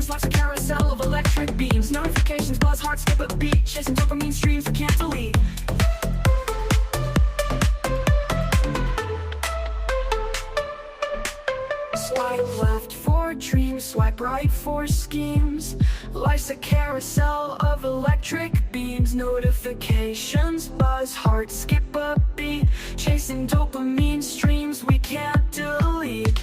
dreams. Life's a carousel of electric beams. Notifications buzz, hearts skip a beat. Chasing dopamine streams we can't delete. Swipe left for dreams, swipe right for schemes. Life's a carousel of electric beams. Notifications buzz, hearts skip a beat. Chasing dopamine streams we can't delete.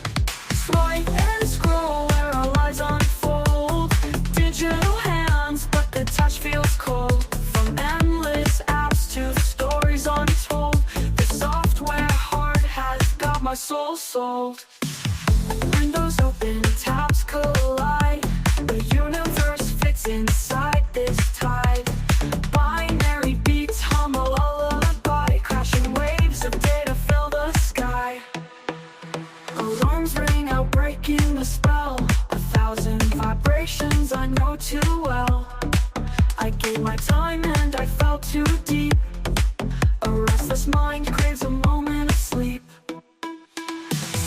Swipe and scroll where our lives unfold. Digital hands, but the touch feels cold. From endless apps to stories untold, the software heart has got my soul sold. Windows open, tabs collide. The universe fits inside this tide. Binary beats hum a lullaby. Crashing waves of data fill the sky. Alarms ring out, breaking the spell. 1,000 vibrations I know too well. I gave my time and I fell too deep. A restless mind craves a moment of sleep.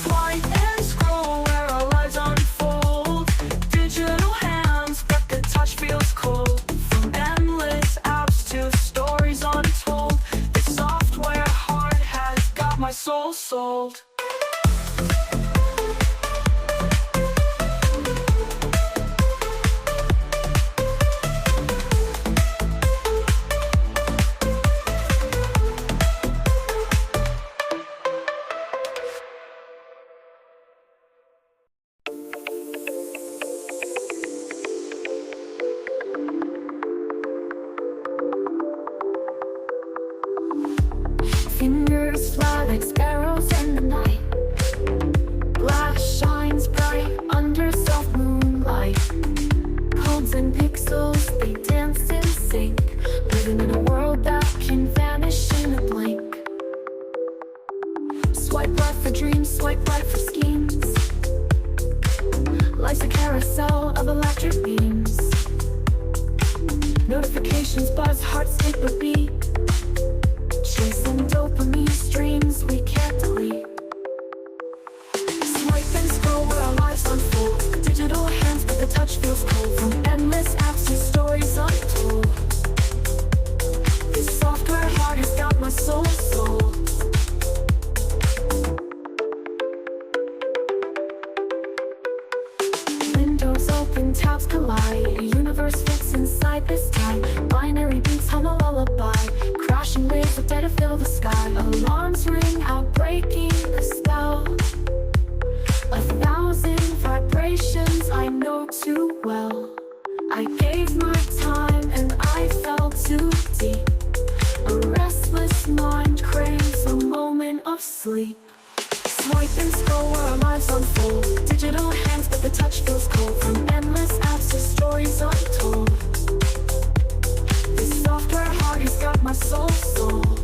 Swipe and scroll where our lives unfold. Digital hands, but the touch feels cold. From endless apps to stories untold, this software heart has got my soul sold. Fingers fly like sparrows in the night. Glass shines bright under soft moonlight. Codes and pixels, they dance in sync. Living in a world that can vanish in a blink. Swipe right for dreams, swipe right for schemes. Life's a carousel of electric beams. Notifications buzz, hearts skip a beat. Chasing dopamine streams we can't delete. Swipe and scroll where our lives unfold. Digital hands, but the touch feels cold. From endless apps to stories untold, this software heart has got my soul sold. Windows open, tabs collide. A universe fits inside this time. Binary beats hum a lullaby. Crashing waves of data fill the sky. Alarms ring out, breaking the spell. 1,000 vibrations I know too well. I gave my time and I fell too deep. A restless mind craves a moment of sleep. Swipe and scroll where our lives unfold. Digital hands, but the touch feels cold. From endless apps to stories untold, this software heart has got my soul sold.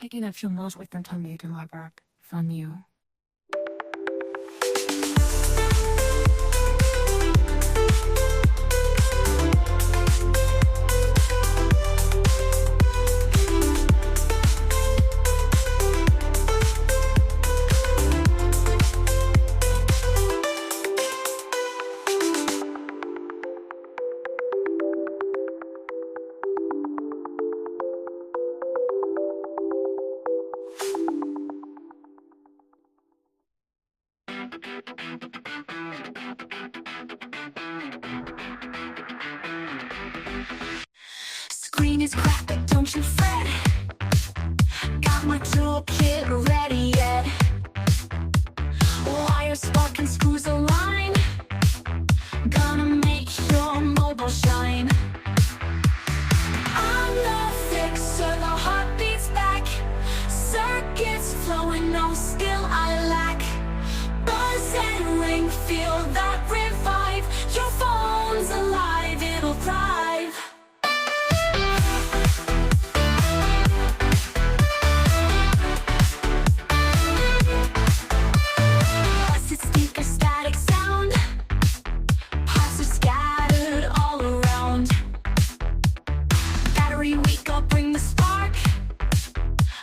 Making a few moves with them to make my work from you. Screen is cracked, but don't you fret. Got my toolkit ready yet. Wire spark and screws align. Gonna make your mobile shine. I'm the fixer, the heart beats back. Circuits flowing, no skill I lack. Buzz thrive. Busted speaker, static sound, parts are scattered all around. Battery weak, I'll bring the spark,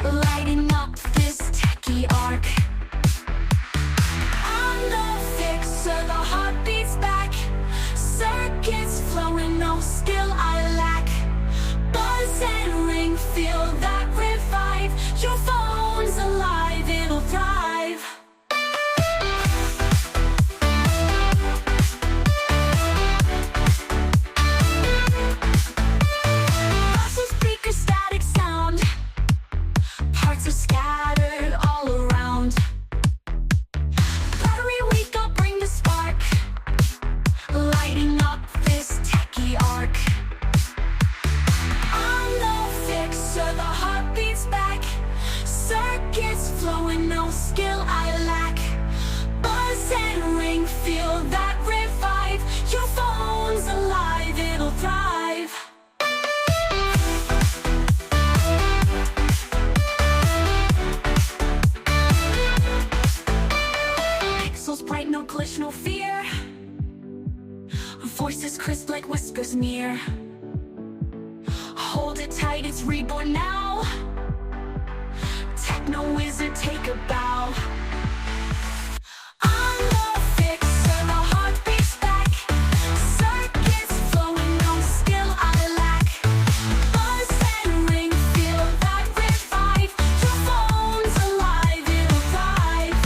lighting up this techie arc. On the fixer, the heart beats back, circuits flowing, no skill I lack. Buzz and ring, feel that revive. Your phone's alive, it'll thrive. Busted speaker, static sound, parts are scattered all around. Battery weak, I'll bring the spark, lighting up this techie arc. On the fixer, the heart beats back, circuits flowing, no skill I lack. Buzz and ring, feel that revive. Your phone's alive, it'll thrive. Pixels bright, no glitch, no fear. Voices crisp like whispers near. Hold it tight, it's reborn now. Techno wizard, take a bow. On the fixer, the heart beats back, circuits flowing, no skill I lack. Buzz and ring, feel that revive. Your phone's alive, it'll thrive.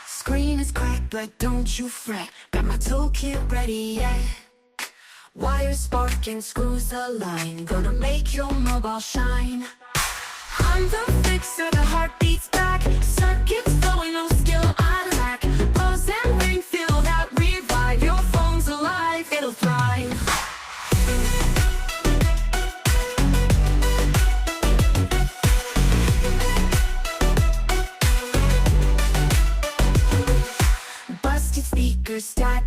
Screen is cracked, but don't you fret. Got my toolkit ready, yeah. Wires sparking, screws align, gonna make your mobile shine. On the fixer, the heart beats back, circuits flowing, no skill I lack. Buzz and ring, feel that revive. Your phone's alive, it'll thrive. Busted speakers, static